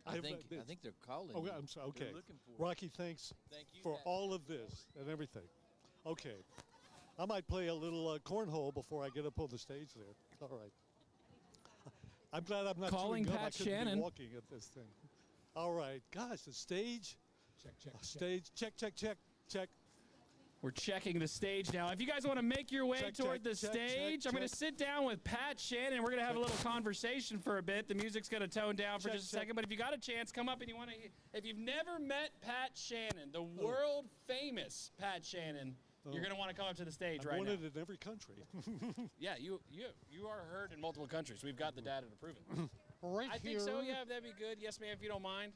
I think they're calling. Oh, you. I'm sorry. Okay. They're looking for Rocky, thanks you, for Pat. all of this and everything. Okay. I might play a little cornhole before I get up on the stage there. All right. I'm glad I'm not Calling chewing gum. Pat I couldn't Shannon. be walking at this thing. All right. Gosh, the stage. Stage. Check. We're checking the stage now. If you guys want to make your way toward the stage, I'm going to sit down with Pat Shannon. We're going to have a little conversation for a bit. The music's going to tone down for just a second. But if you got a chance, come up and you want to. If you've never met Pat Shannon, the world famous Pat Shannon, you're going to want to come up to the stage right now. I'm wanted in every country. Yeah, you are heard in multiple countries. We've got the data to prove it. Right I here. think so. Yeah, that'd be good. Yes, ma'am. If you don't mind.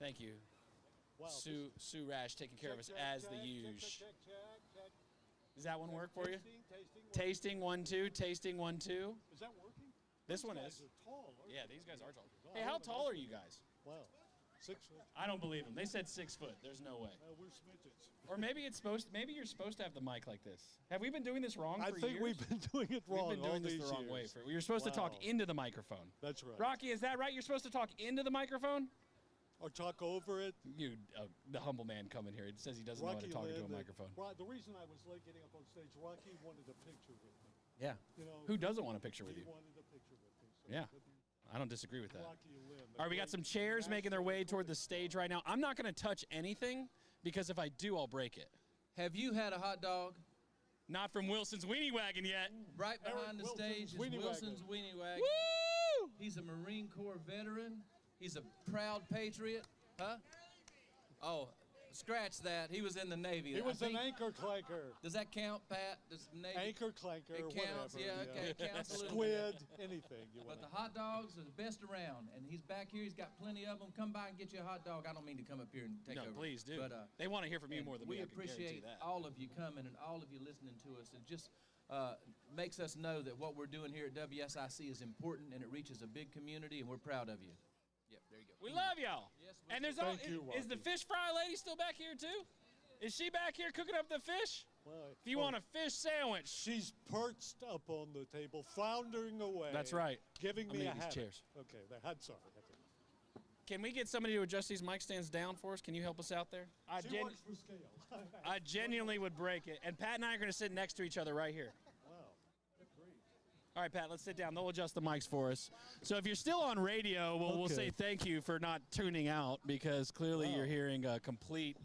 Thank you. Wow, Sue Rash taking care of us as the usual. Does that one work for you? Tasting 1 2. Tasting 1 2. Is that working? This These one guys is. are tall, aren't Yeah, they? these guys are tall. Hey, how tall are you guys? Wow. 6 foot. I don't believe them. They said 6 foot. There's no way. We're smidgets. Or maybe it's supposed. Maybe you're supposed to have the mic like this. Have we been doing this wrong for I years? think we've been doing it wrong. We've been doing all this these the wrong years. way. You're supposed to Wow. talk into the microphone. That's right. Rocky, is that right? You're supposed to talk into the microphone? Or talk over it. You, the humble man coming here. It says he doesn't know how to talk into a microphone. The reason I was late getting up on stage, Rocky wanted a picture with me. Yeah. You know, Who doesn't want a picture with he you? wanted a picture with me. So Yeah. I don't disagree with that. Rocky Lynn, All right, we got some chairs making their way toward the stage right now. I'm not going to touch anything because if I do, I'll break it. Have you had a hot dog? Not from Wilson's Weenie Wagon yet. Right behind the Wilson's stage is Weenie Wilson's Wagon. Weenie Wagon. Woo! He's a Marine Corps veteran. He's a proud patriot. Huh? Oh, scratch that. He was in the Navy. He was I an think- anchor clanker. Does that count, Pat? Does Navy? Anchor clanker, It counts, whatever. yeah, okay, it counts a little Squid, anything you But want. the hot dogs are the best around, and he's back here. He's got plenty of them. Come by and get you a hot dog. I don't mean to come up here and take No, over. please do. But, They want to hear from you and more than we me. I can guarantee appreciate that. all of you coming and all of you listening to us. It just makes us know that what we're doing here at WSIC is important, and it reaches a big community, and we're proud of you. Yep, there you go. We love y'all. Yes, we And there's Thank you, is the Rocky. fish fry lady still back here too? Is she back here cooking up the fish? Well, If you want a fish sandwich, She's perched up on the table, floundering away. That's right. Giving I'm me gonna a get these hat. chairs. Okay, I'm sorry. can we get somebody to adjust these mic stands down for us? Can you help us out there? She works for scale. I genuinely would break it. And Pat and I are going to sit next to each other right here. Wow, great. All right, Pat, let's sit down. They'll adjust the mics for us. So if you're still on radio, we'll Okay. say thank you for not tuning out because clearly Wow. you're hearing a complete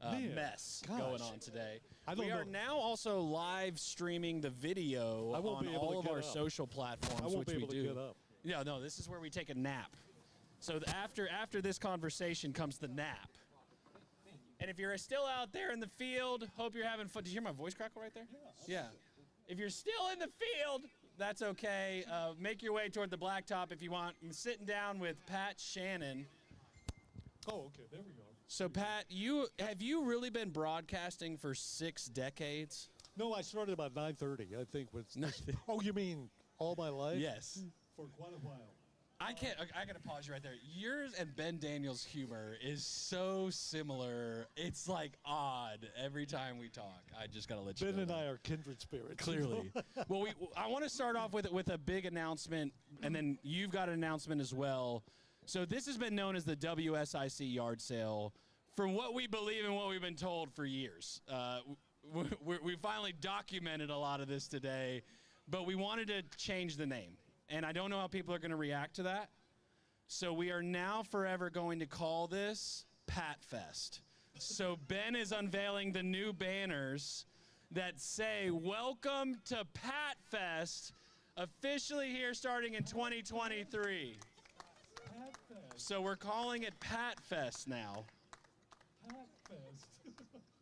Man, mess gosh. going on today. I don't We are know. now also live streaming the video I won't on be able all to of get our up. social platforms, I won't which be we able to do. get up. Yeah, no, this is where we take a nap. So after this conversation comes the nap. And if you're still out there in the field, hope you're having fun. Did you hear my voice crackle right there? Yeah. If you're still in the field, that's okay. Make your way toward the blacktop if you want. I'm sitting down with Pat Shannon. Oh, okay, there we go. So, Pat, have you really been broadcasting for 6 decades? No, I started about 9:30, I think. Oh, you mean all my life? Yes. For quite a while. I got to pause you right there. Yours and Ben Daniels' humor is so similar. It's like odd every time we talk. I just got to let you know. Ben and that. I are kindred spirits. Clearly. Well, I want to start off with a big announcement, and then you've got an announcement as well. So this has been known as the WSIC Yard Sale from what we believe and what we've been told for years. We finally documented a lot of this today, but we wanted to change the name. And I don't know how people are going to react to that. So we are now forever going to call this Pat Fest. So Ben is unveiling the new banners that say, "Welcome to Pat Fest," officially here starting in 2023. Pat Fest. So we're calling it Pat Fest now. Pat Fest.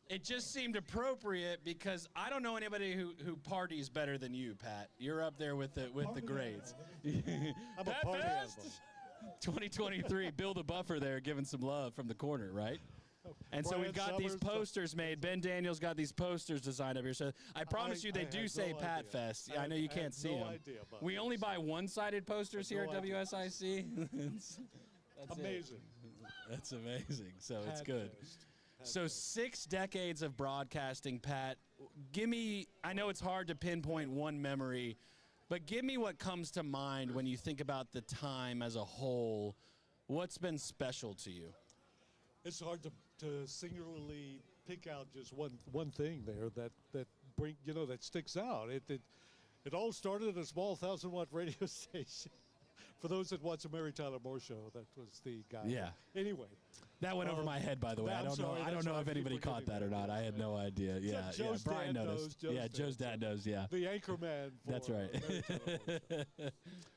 It just seemed appropriate because I don't know anybody who parties better than you, Pat. You're up there with the grades. I'm a Pat party Fest? animal. 2023, build a buffer there, giving some love from the corner, right? And so Brian we've got these Summers. posters made. Ben Daniels got these posters designed up here. So I promise you they I do had say no Pat idea. Fest. Yeah, I know you I can't had see no them. idea about We this. only buy one-sided posters here at no idea. WSIC. That's Amazing. That's amazing. So it's Pat good. Fest. So 6 decades of broadcasting, Pat. Give me, I know it's hard to pinpoint one memory, but give me what comes to mind when you think about the time as a whole. what's been special to you? It's hard to singularly pick out just one thing there that that sticks out. It all started at a small 1,000-watt radio station. For those that watch the Mary Tyler Moore Show, that was the guy. Yeah. Anyway. That went over my head, by the way. I don't know if anybody caught that or not. I had no idea. Yeah, Joe's Brian dad noticed. knows. Joe's dad knows. Yeah. The anchorman. That's right. Mary Tyler Moore Show.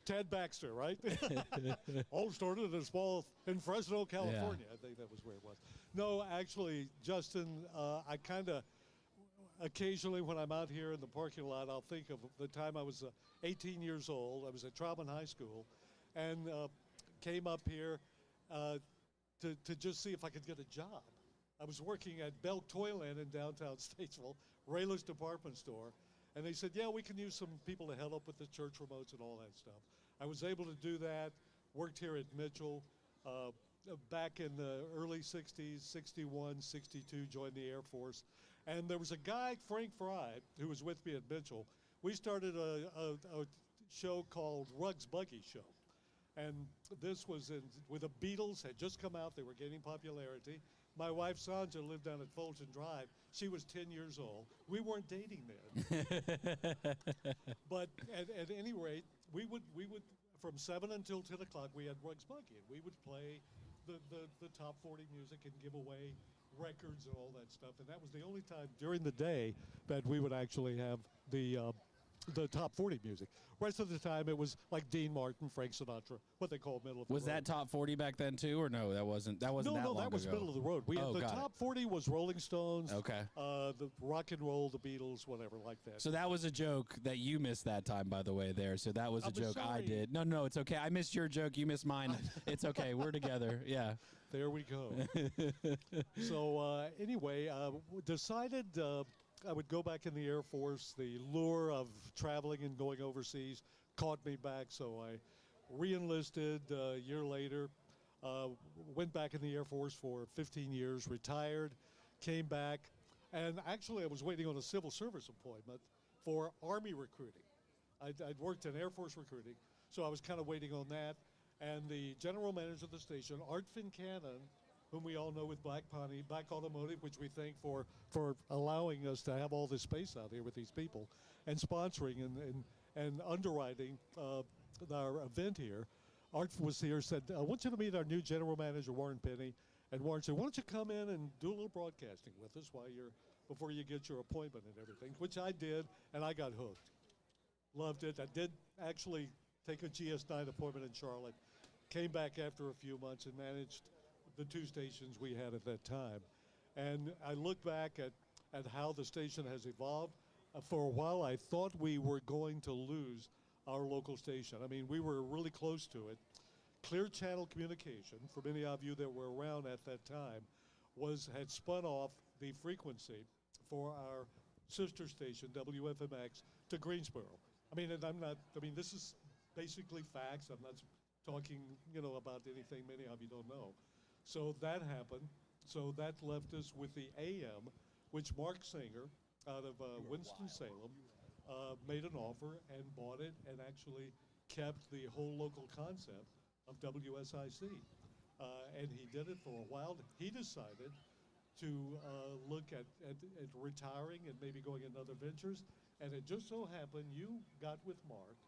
Ted Baxter, right? All started in Fresno, California. I think that was where it was. No, actually, Justin, I kind of occasionally when I'm out here in the parking lot, I'll think of the time I was 18 years old. I was at Trauman High School and came up here to just see if I could get a job. I was working at Belk Toyland in downtown Statesville, Rayla's department store, and they said, yeah, we can use some people to help with the church remotes and all that stuff. I was able to do that, worked here at Mitchell. Back in the early 60s, 61, 62, joined the Air Force. And there was a guy, Frank Fry, who was with me at Mitchell. We started a show called Rugg's Buggy Show. And this was with the Beatles, had just come out. They were gaining popularity. My wife, Sandra, lived down at Fulton Drive. She was 10 years old. We weren't dating then. But at any rate, we would from 7 until 10 o'clock, we had Rugg's Buggy. And we would play the top 40 music and give away records and all that stuff. And that was the only time during the day that we would actually have the top 40 music. Rest of the time it was like Dean Martin, Frank Sinatra, what they call middle of the road. Was that top 40 back then too, or no? That wasn't that long ago. No, that was middle of the road. We had the top 40 was Rolling Stones. Okay. The rock and roll, the Beatles, whatever like that. So that was a joke that you missed that time, by the way. There. So that was a joke I did. No, it's okay. I missed your joke. You missed mine. It's okay. We're together. Yeah. There we go. So anyway, decided I would go back in the Air Force. The lure of traveling and going overseas caught me back, so I re-enlisted a year later, went back in the Air Force for 15 years, retired, came back, and actually I was waiting on a civil service appointment for Army recruiting. I'd worked in Air Force recruiting, so I was kind of waiting on that. And the general manager of the station, Art Fincannon, whom we all know with Black Automotive, which we thank for allowing us to have all this space out here with these people, and sponsoring and underwriting our event here. Art was here, said, I want you to meet our new general manager, Warren Penny. And Warren said, why don't you come in and do a little broadcasting with us before you get your appointment and everything, which I did, and I got hooked. Loved it. I did actually take a GS9 appointment in Charlotte, came back after a few months and managed the 2 stations we had at that time. And I look back at how the station has evolved. For a while, I thought we were going to lose our local station. I mean, we were really close to it. Clear Channel Communication, for many of you that were around at that time, had spun off the frequency for our sister station, WFMX, to Greensboro. This is basically facts. I'm not talking, about anything many of you don't know. So that happened. So that left us with the AM, which Mark Singer out of Winston-Salem made an offer and bought it and actually kept the whole local concept of WSIC. And he did it for a while. He decided to look at retiring and maybe going in other ventures. And it just so happened you got with Mark,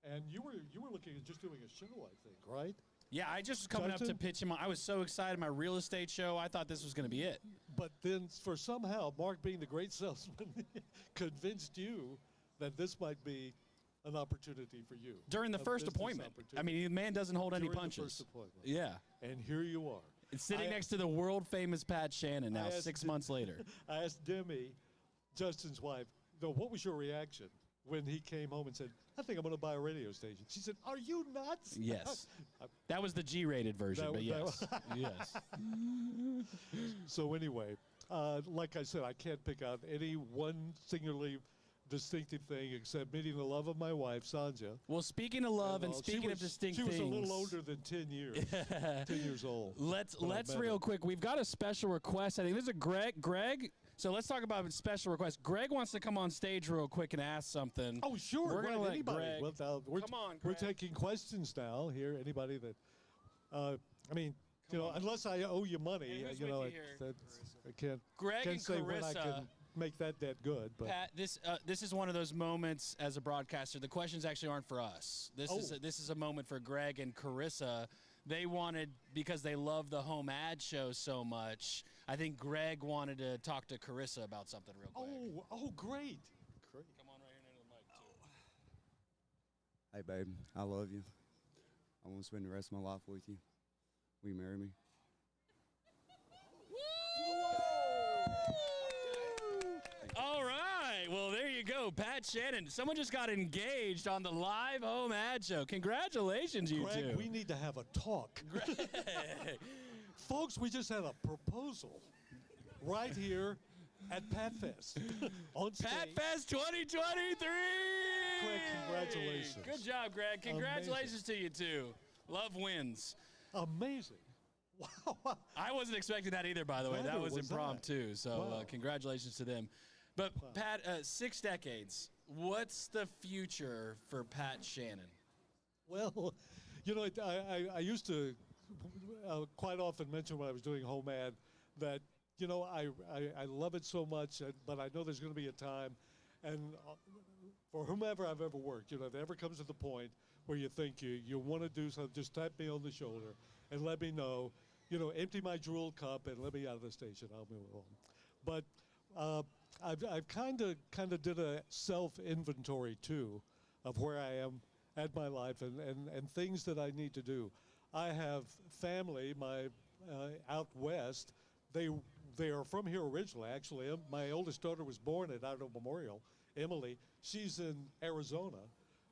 and you were looking at just doing a show, I think, right? Yeah, I just was coming up to pitch him. I was so excited, my real estate show. I thought this was going to be it. But then, for somehow, Mark, being the great salesman, convinced you that this might be an opportunity for you. During the first appointment. I mean, the man doesn't hold any punches. During the first appointment. Yeah. And here you are. It's sitting next to the world-famous Pat Shannon now, 6 months later. I asked Demi, Justin's wife, what was your reaction when he came home and said, I think I'm going to buy a radio station? She said, are you nuts? Yes. That was the G-rated version, but yes. Yes. So anyway, like I said, I can't pick out any one singularly distinctive thing except meeting the love of my wife, Sanja. Well, speaking of love and speaking of distinct things. She was a little older than 10 years. 10 years old. Let's real quick. We've got a special request. I think this is a Greg. So let's talk about a special request. Greg wants to come on stage real quick and ask something. Oh, sure. We're going to let anybody. Greg. Come on, Greg. We're taking questions now here. Anybody that I mean, unless I owe you money, And who's you know, with you here? I can't. Greg can't and say when I Carissa. can make that debt good. But Pat, this is one of those moments as a broadcaster. The questions actually aren't for us. This is a moment for Greg and Carissa. They wanted, because they love the HomeAd show so much, I think Greg wanted to talk to Carissa about something real quick. Great. Come on right here into the mic, too. Hey, babe, I love you. I want to spend the rest of my life with you. Will you marry me? All right. Well, there you go. Pat Shannon. Someone just got engaged on the live HomeAd show. Congratulations, you Greg, two. we need to have a talk. Folks, we just had a proposal right here at Pat Fest on stage. Pat Fest 2023. Greg, congratulations. Good job, Greg. Congratulations to you two. Love wins. Amazing. Wow. I wasn't expecting that either, by the way. That Neither was was impromptu. So Wow. Congratulations to them. But Pat, 6 decades. What's the future for Pat Shannon? Well, I used to quite often mention when I was doing HomeAd that, I love it so much, but I know there's going to be a time, and for whomever I've ever worked, if it ever comes to the point where you think you want to do something, just tap me on the shoulder and let me know, empty my Drool cup and let me out of the station. I'll move on. But I've kind of did a self-inventory, too, of where I am at my life and things that I need to do. I have family, out west. They are from here originally, actually. My oldest daughter was born at Idaho Memorial, Emily. She's in Arizona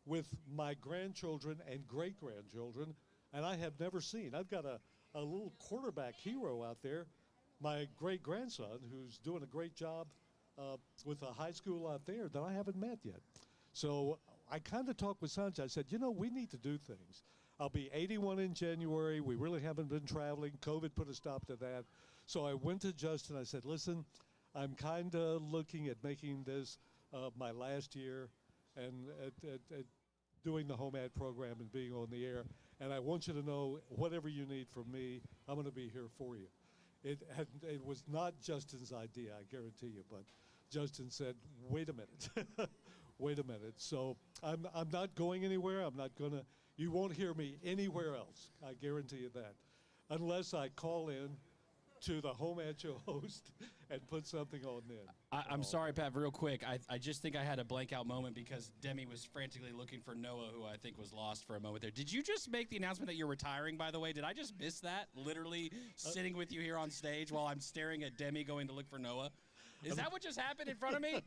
with my grandchildren and great-grandchildren, and I have never seen. I've got a little quarterback hero out there, my great-grandson, who's doing a great job with a high school out there that I haven't met yet. So I kind of talked with Sanjay. I said, we need to do things. I'll be 81 in January. We really haven't been traveling. COVID put a stop to that. So I went to Justin. I said, listen, I'm kind of looking at making this my last year and at doing the HomeAd program and being on the air. And I want you to know, whatever you need from me, I'm going to be here for you. It was not Justin's idea, I guarantee you, but Justin said, wait a minute. Wait a minute. So I'm not going anywhere. I'm not going to. You won't hear me anywhere else. I guarantee you that. Unless I call in to the HomeAd show host and put something on then. I'm sorry, Pat, real quick. I just think I had a blank out moment because Demi was frantically looking for Noah, who I think was lost for a moment there. Did you just make the announcement that you're retiring, by the way? Did I just miss that? Literally sitting with you here on stage while I'm staring at Demi going to look for Noah? Is that what just happened in front of me?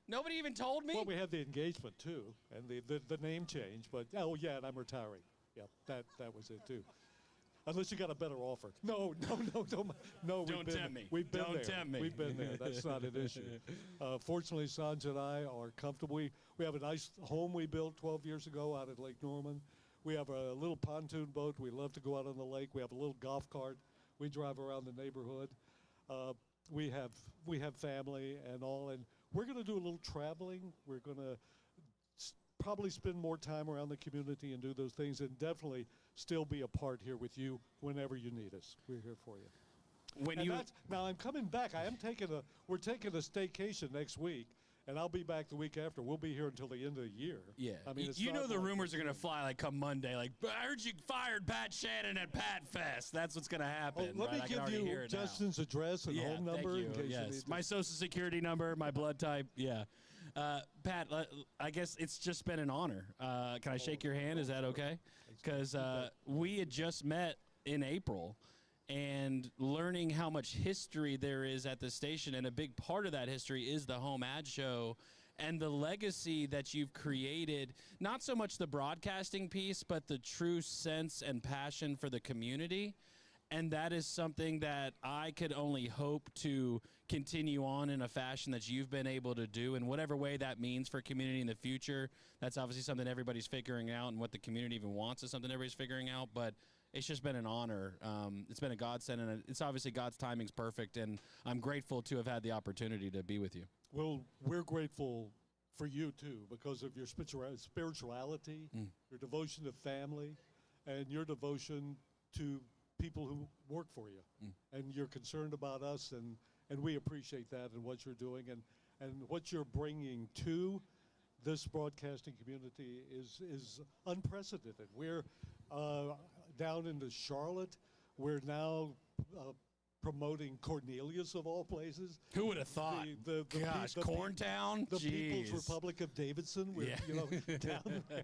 Nobody even told me? Well, we had the engagement, too, and the name change. But, and I'm retiring. Yeah, that was it, too. Unless you got a better offer. No. Don't tempt me. We've been Don't there. tempt me. We've been there. That's not an issue. Fortunately, Sanj and I are comfortable. We have a nice home we built 12 years ago out at Lake Norman. We have a little pontoon boat. We love to go out on the lake. We have a little golf cart. We drive around the neighborhood. We have family and all, and we're going to do a little traveling. We're going to probably spend more time around the community and do those things, and definitely still be a part here with you whenever you need us. We're here for you. Now I'm coming back. We're taking a staycation next week, and I'll be back the week after. We'll be here until the end of the year. Yeah. I mean, you know the rumors are going to fly like come Monday. Like, I heard you fired Pat Shannon at Pat Fest. That's what's going to happen. Let me give you Justin's address and home number. Thank you. In case you Yes. need to. My social security number, my blood type. Yeah. Pat, I guess it's just been an honor. Can I shake your hand? Is that okay? Because we had just met in April, and learning how much history there is at the station, and a big part of that history is the HomeAd show and the legacy that you've created, not so much the broadcasting piece, but the true sense and passion for the community. And that is something that I could only hope to continue on in a fashion that you've been able to do in whatever way that means for community in the future. That's obviously something everybody's figuring out, and what the community even wants is something everybody's figuring out. But it's just been an honor. It's been a godsend, and it's obviously God's timing's perfect, and I'm grateful to have had the opportunity to be with you. Well, we're grateful for you, too, because of your spirituality, your devotion to family, and your devotion to people who work for you, and you're concerned about us, and we appreciate that and what you're doing and what you're bringing to this broadcasting community is unprecedented. We're down into Charlotte. We're now promoting Cornelius of all places. Who would have thought? Gosh, Corntown? The Jeez. People's Republic of Davidson. We're down there.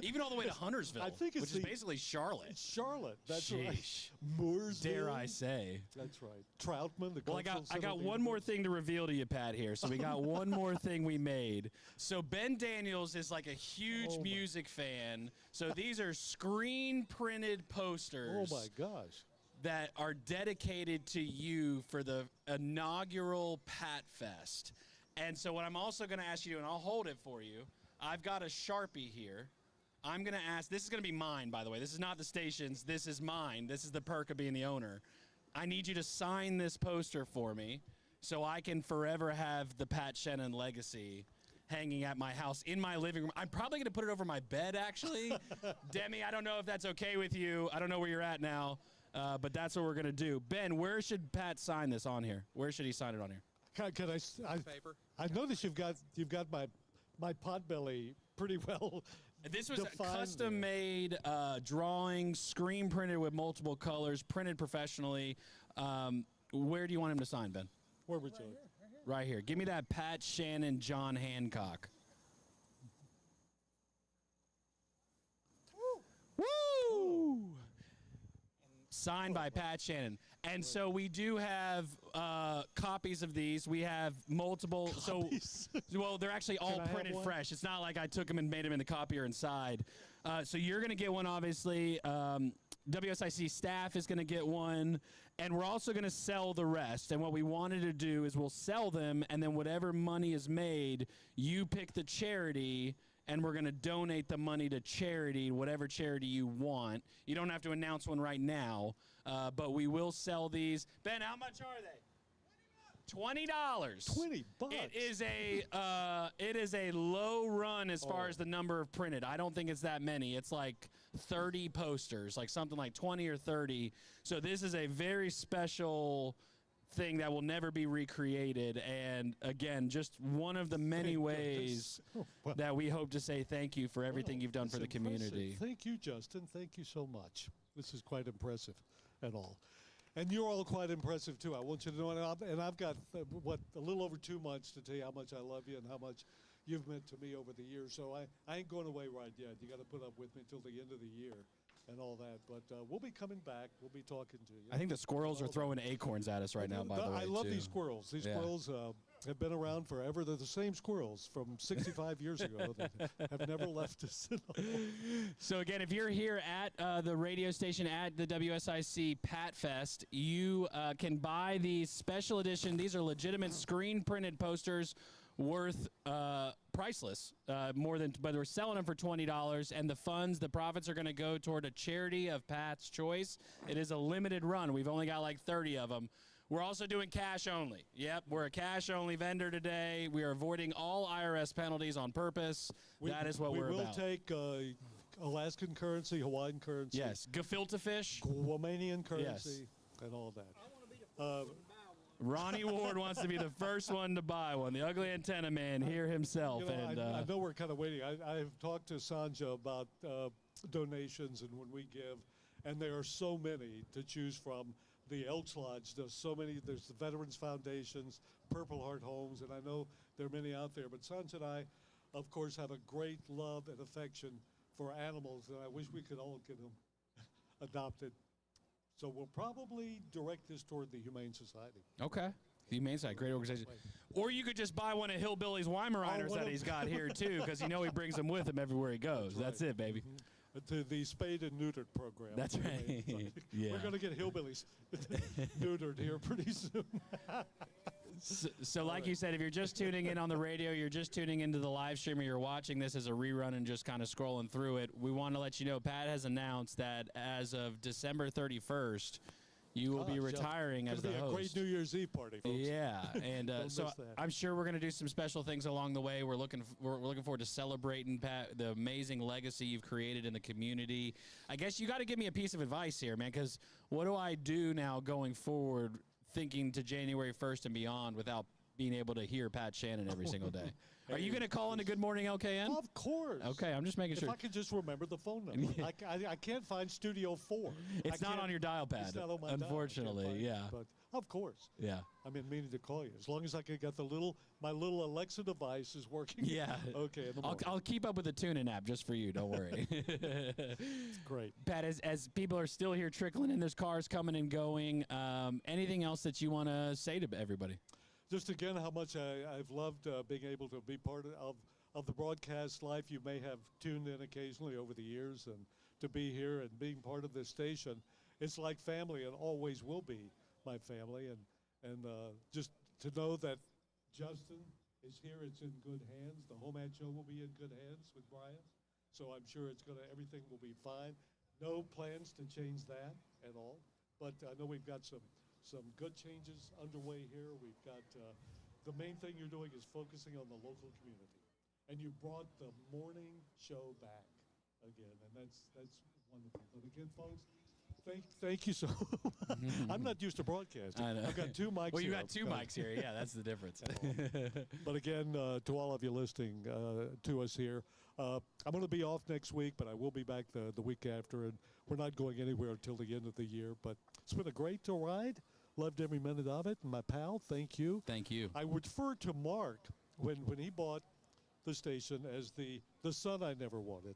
Even all the way to Huntersville, I think it's which is basically Charlotte. It's Charlotte. That's Sheesh. right. Mooresville. Dare I say? That's right. Troutman. The Well, I got one more thing to reveal to you, Pat, here. So we got one more thing we made. So Ben Daniels is like a huge music fan. So these are screen printed posters. Oh my gosh. That are dedicated to you for the inaugural Pat Fest. And so what I'm also going to ask you, and I'll hold it for you, I've got a Sharpie here. I'm going to ask, this is going to be mine, by the way. This is not the station's. This is mine. This is the perk of being the owner. I need you to sign this poster for me so I can forever have the Pat Shannon legacy hanging at my house in my living room. I'm probably going to put it over my bed, actually. Demi, I don't know if that's okay with you. I don't know where you're at now. But that's what we're going to do. Ben, where should Pat sign this on here? Where should he sign it on here? Can I paper? I noticed you've got my potbelly pretty well. This was a defined custom-made drawing, screen printed with multiple colors, printed professionally. Where do you want him to sign, Ben? Where would you? Right here. Give me that Pat Shannon, John Hancock. Woo! Signed by Pat Shannon. And so we do have copies of these. We have multiple. Copies. Well, they're actually all Can I have printed one? fresh. It's not like I took them and made them in the copier inside. So you're going to get one, obviously. WSIC staff is going to get one. And we're also going to sell the rest. And what we wanted to do is we'll sell them, and then whatever money is made, you pick the charity, and we're going to donate the money to charity, whatever charity you want. You don't have to announce one right now, but we will sell these. Ben, how much are they? $20. $20. It is a low run as far as the number of printed. I don't think it's that many. It's like 30 posters, like something like 20 or 30. So this is a very special thing that will never be recreated. And again, just one of the many ways that we hope to say thank you for everything you've done for the community. Thank you, Justin. Thank you so much. This is quite impressive at all. And you're all quite impressive, too. I want you to know, and I've got, a little over 2 months to tell you how much I love you and how much you've meant to me over the years. So I ain't going away right yet. You got to put up with me till the end of the year and all that. But we'll be coming back. We'll be talking to you. I think the squirrels are throwing acorns at us right now, by the way. I love too. these squirrels. These squirrels have been around forever. They're the same squirrels from 65 years ago that have never left us. So again, if you're here at the radio station at the WSIC Pat Fest, you can buy these special edition. These are legitimate screen printed posters worth priceless, but we're selling them for $20, and the profits are going to go toward a charity of Pat's choice. It is a limited run. We've only got like 30 of them. We're also doing cash only. Yep, we're a cash only vendor today. We are avoiding all IRS penalties on purpose. That is what we're about. We will take Alaskan currency, Hawaiian currency. Yes, gefilte fish. Guamanian currency, and all that. Ronnie Ward wants to be the first one to buy one. The ugly antenna man here himself. I know we're kind of waiting. I've talked to Sanja about donations and when we give, and there are so many to choose from. The Elks Lodge does so many. There's the Veterans Foundations, Purple Heart Homes, and I know there are many out there. But Sanja and I, of course, have a great love and affection for animals, and I wish we could all get them adopted. So we'll probably direct this toward the Humane Society. Okay. The Humane Society, great organization. Or you could just buy one of Hillbilly's Weimaraners that he's got here, too, because he brings them with him everywhere he goes. That's it, baby. To the spayed and neutered program. That's right. Yeah. We're going to get hillbillies neutered here pretty soon. So like you said, if you're just tuning in on the radio, you're just tuning into the live stream, or you're watching this as a rerun and just kind of scrolling through it, we want to let you know Pat has announced that as of December 31st, You will be Gosh, retiring yeah. as the It'll be host. a great New Year's Eve party, folks. Yeah, and Don't so miss that. I'm sure we're going to do some special things along the way. We're looking forward to celebrating, Pat, the amazing legacy you've created in the community. I guess you got to give me a piece of advice here, man, because what do I do now going forward, thinking to January 1st and beyond without being able to hear Pat Shannon every single day? Are you going to call into Good Morning LKN? Of course. Okay, I'm just making sure. If I could just remember the phone number. I can't find Studio 4. It's not on your dial pad, It's not on my unfortunately. dial. I can't Yeah. find it, but of course. Yeah. I've been meaning to call you. As long as I can get my little Alexa device is working. Yeah. Okay. In the morning. I'll keep up with the TuneIn app just for you. Don't worry. It's great. Pat, as people are still here trickling in, there's cars coming and going. Anything else that you want to say to everybody? Just again, how much I've loved being able to be part of the broadcast life. You may have tuned in occasionally over the years, and to be here and being part of this station, it's like family and always will be my family. And just to know that Justin is here, it's in good hands. The HomeAd show will be in good hands with Brian, so I'm sure everything will be fine. No plans to change that at all, but I know we've got some good changes underway here. We've got the main thing you're doing is focusing on the local community, and you brought the morning show back again, and that's wonderful. But again, folks, thank you so much. I'm not used to broadcasting. I know. I've got two mics. Well, you here. got two mics here. Yeah, that's the difference. But again, to all of you listening to us here, I'm going to be off next week, but I will be back the week after, and we're not going anywhere until the end of the year. But it's been a great ride. Loved every minute of it. And my pal, thank you. Thank you. I would refer to Mark when he bought the station as the son I never wanted.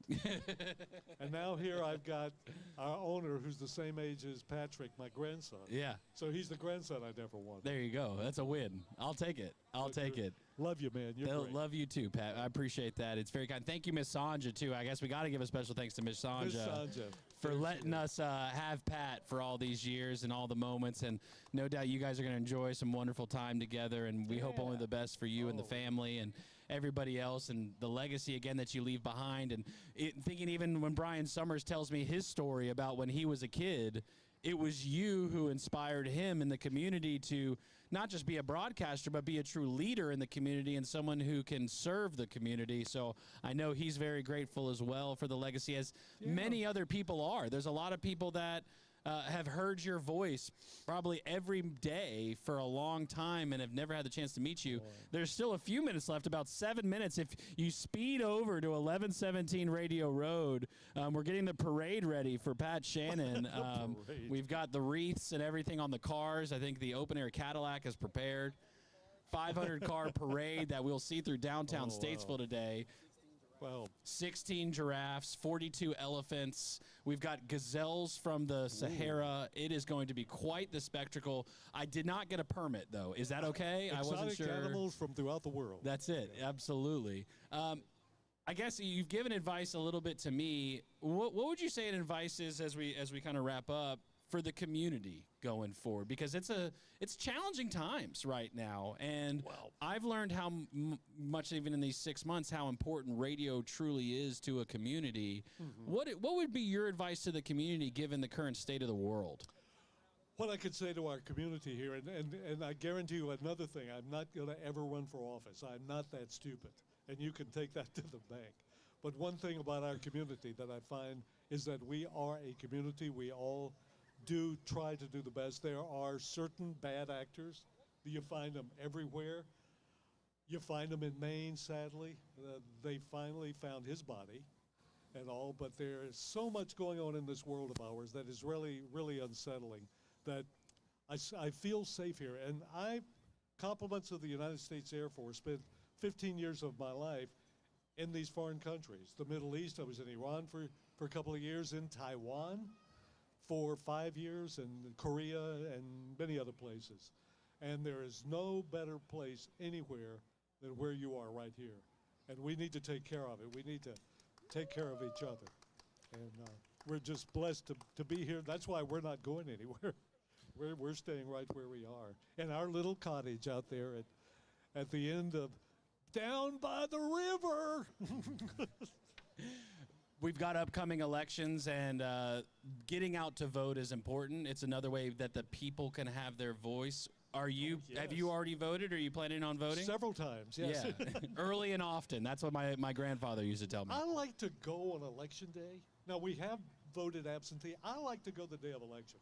And now here I've got our owner who's the same age as Patrick, my grandson. Yeah. So he's the grandson I never wanted. There you go. That's a win. I'll take it. I'll take it. Love you, man. You're They'll great. love you too, Pat. I appreciate that. It's very kind. Thank you, Miss Sanja, too. I guess we got to give a special thanks to Miss Sanja, Miss Sanja. for letting us have Pat for all these years and all the moments. And no doubt you guys are going to enjoy some wonderful time together. And we hope only the best for you and the family and everybody else, and the legacy again that you leave behind. And thinking even when Brian Summers tells me his story about when he was a kid, it was you who inspired him in the community to not just be a broadcaster, but be a true leader in the community and someone who can serve the community. So I know he's very grateful as well for the legacy, as many other people are. There's a lot of people that have heard your voice probably every day for a long time and have never had the chance to meet you. There's still a few minutes left, about 7 minutes. If you speed over to 1117 Radio Road, we're getting the parade ready for Pat Shannon. We've got the wreaths and everything on the cars. I think the open-air Cadillac is prepared. 500-car parade that we'll see through downtown Statesville today. Wow. 16 giraffes, 42 elephants. We've got gazelles from the Sahara. It is going to be quite the spectacle. I did not get a permit, though. Is that okay? I wasn't sure. Exotic animals from throughout the world. That's it. Absolutely. I guess you've given advice a little bit to me. What would you say advice is as we kind of wrap up for the community going forward? Because it's challenging times right now, and I've learned how much, even in these 6 months, how important radio truly is to a community. What would be your advice to the community given the current state of the world? What I could say to our community here, and I guarantee you another thing, I'm not going to ever run for office. I'm not that stupid, and you can take that to the bank. But one thing about our community that I find is that we are a community. We all do try to do the best. There are certain bad actors. You find them everywhere. You find them in Maine, sadly. They finally found his body and all, but there is so much going on in this world of ours that is really, really unsettling, that I feel safe here. And compliments of the United States Air Force, spent 15 years of my life in these foreign countries. The Middle East, I was in Iran for a couple of years, in Taiwan for 5 years, and Korea and many other places. And there is no better place anywhere than where you are right here. And we need to take care of it. We need to take care of each other. And we're just blessed to be here. That's why we're not going anywhere. We're staying right where we are. In our little cottage out there at the end of down by the river. we've got upcoming elections, and getting out to vote is important. It's another way that the people can have their voice. Have you already voted? Or are you planning on voting? Several times, yes. Yeah, early and often. That's what my grandfather used to tell me. I like to go on election day. Now, we have voted absentee. I like to go the day of election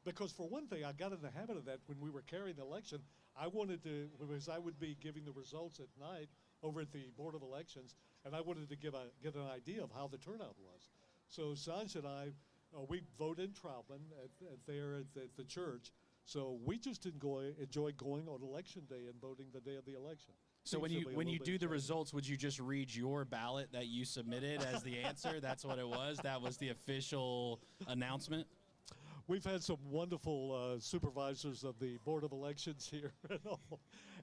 because, for one thing, I got in the habit of that when we were carrying the election. I wanted to, because I would be giving the results at night over at the Board of Elections, and I wanted to get an idea of how the turnout was. So Sanj and I, we vote in Troutman at the church. So we just enjoy going on election day and voting the day of the election. So when you do the results, would you just read your ballot that you submitted as the answer? That's what it was? That was the official announcement? We've had some wonderful supervisors of the Board of Elections here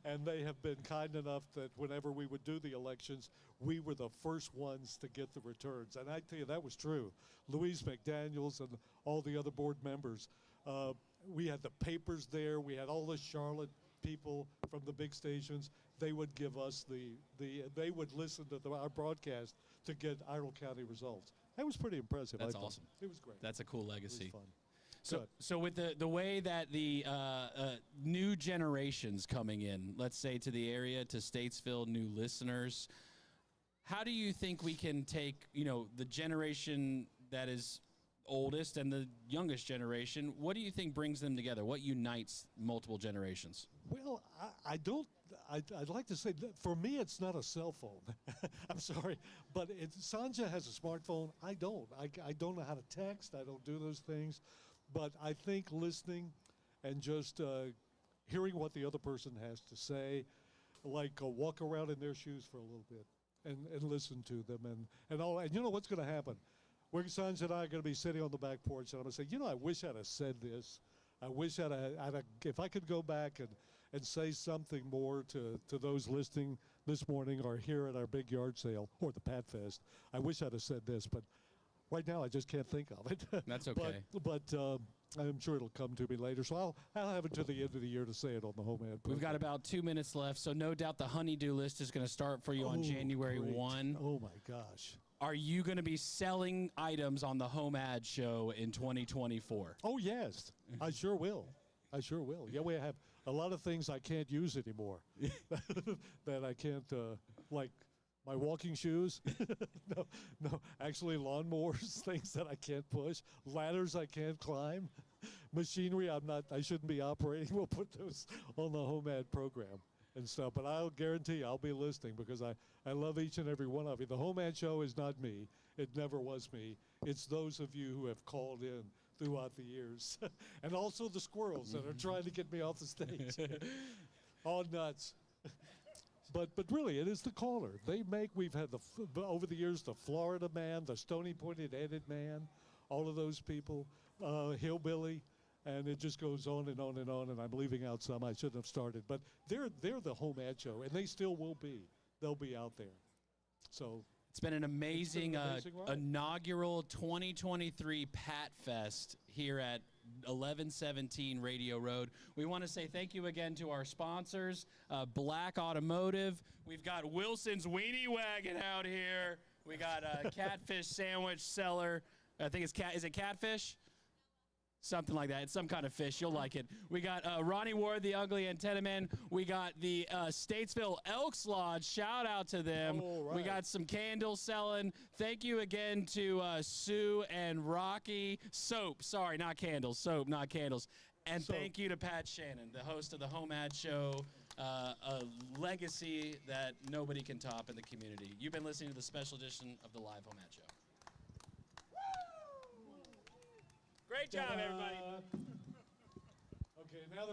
and they have been kind enough that whenever we would do the elections, we were the first ones to get the returns. And I tell you, that was true. Louise McDaniels and all the other board members, we had the papers there. We had all the Charlotte people from the big stations. They would give us they would listen to our broadcast to get Iredell County results. That was pretty impressive. That's awesome. It was great. That's a cool legacy. It was fun. So with the way that the new generations coming in, let's say to the area, to Statesville, new listeners, how do you think we can take, the generation that is oldest and the youngest generation, what do you think brings them together? What unites multiple generations? Well, I'd like to say, that for me, it's not a cell phone. I'm sorry, but Sanja has a smartphone. I don't. I don't know how to text. I don't do those things. But I think listening and just hearing what the other person has to say, like walk around in their shoes for a little bit and listen to them and all. And you know what's going to happen? Sons and I are going to be sitting on the back porch, and I'm going to say, I wish I'd have said this. I wish if I could go back and say something more to those listening this morning or here at our big yard sale or the Pat Fest, I wish I'd have said this, but right now I just can't think of it. That's okay. But I'm sure it'll come to me later, so I'll have it to the end of the year to say it on the HomeAd program. We've got about 2 minutes left, so no doubt the honeydew list is going to start for you on January 1. Oh, my gosh. Are you going to be selling items on the HomeAd show in 2024? Oh, yes. I sure will. Yeah, we have a lot of things I can't use anymore that I can't, like my walking shoes. No, actually lawnmowers, things that I can't push, ladders I can't climb, machinery I shouldn't be operating. We'll put those on the HomeAd program and stuff. But I'll guarantee I'll be listening because I love each and every one of you. The HomeAd show is not me. It never was me. It's those of you who have called in throughout the years. And also the squirrels that are trying to get me off the stage. All nuts. But really, it is the caller. We've had over the years, the Florida man, the Stony Pointed-Headed man, all of those people, Hillbilly, and it just goes on and on and on, and I'm leaving out some I shouldn't have started. But they're the HomeAd show, and they still will be. They'll be out there. So it's been an amazing inaugural 2023 Pat Fest here at 1117 Radio Road. We want to say thank you again to our sponsors, Black Automotive. We've got Wilson's Weenie Wagon out here. We got a Catfish Sandwich Seller. I think is it Catfish? Something like that. It's some kind of fish. You'll like it. We got Ronnie Ward, the Ugly Antenna Man. We got the Statesville Elks Lodge. Shout out to them. Right. We got some candles selling. Thank you again to Sue and Rocky. Soap. Sorry, not candles. Soap, not candles. And thank you to Pat Shannon, the host of the HomeAd show, a legacy that nobody can top in the community. You've been listening to the special edition of the live HomeAd show. Great job, everybody. Okay, now that we're